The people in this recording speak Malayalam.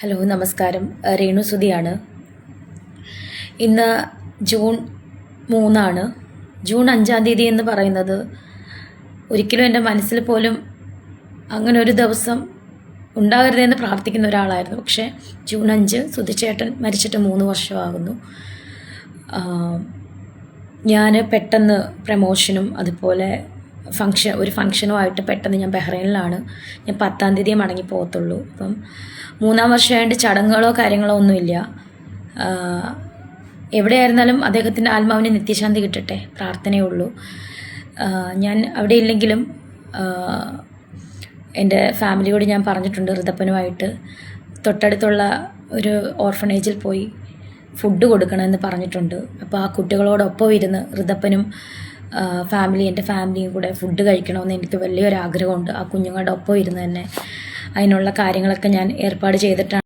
ഹലോ നമസ്കാരം. രേണു സുധിയാണ്. ഇന്ന് ജൂൺ 3 ജൂൺ 5 എന്ന് പറയുന്നത് ഒരിക്കലും എൻ്റെ മനസ്സിൽ പോലും അങ്ങനെ ഒരു ദിവസം ഉണ്ടാകരുതെന്ന് പ്രാർത്ഥിക്കുന്ന ഒരാളായിരുന്നു. പക്ഷേ ജൂൺ 5 സുധിച്ചേട്ടൻ മരിച്ചിട്ട് 3 വർഷമാകുന്നു. ഞാൻ പെട്ടെന്ന് പ്രമോഷനും അതുപോലെ ഒരു ഫംഗ്ഷനുമായിട്ട് പെട്ടെന്ന് ഞാൻ ബഹ്റൈനിലാണ്. ഞാൻ 10 മടങ്ങി പോകത്തുള്ളൂ. അപ്പം 3 വർഷമായിട്ട് ചടങ്ങുകളോ കാര്യങ്ങളോ ഒന്നുമില്ല. എവിടെയായിരുന്നാലും അദ്ദേഹത്തിൻ്റെ ആത്മാവിന് നിത്യശാന്തി കിട്ടട്ടെ, പ്രാർത്ഥനയേ ഉള്ളൂ. ഞാൻ അവിടെ ഇല്ലെങ്കിലും എൻ്റെ ഫാമിലിയോട് ഞാൻ പറഞ്ഞിട്ടുണ്ട്, ഋതപ്പനുമായിട്ട് തൊട്ടടുത്തുള്ള ഒരു ഓർഫണേജിൽ പോയി ഫുഡ് കൊടുക്കണമെന്ന് പറഞ്ഞിട്ടുണ്ട്. അപ്പോൾ ആ കുട്ടികളോടൊപ്പം ഇരുന്ന് ഋതപ്പനും എൻ്റെ ഫാമിലിയും കൂടെ ഫുഡ് കഴിക്കണമെന്ന് എനിക്ക് വലിയൊരാഗ്രഹമുണ്ട്. ആ കുഞ്ഞുങ്ങളുടെ ഒപ്പം ഇരുന്ന് തന്നെ അതിനുള്ള കാര്യങ്ങളൊക്കെ ഞാൻ ഏർപ്പാട് ചെയ്തിട്ടാണ്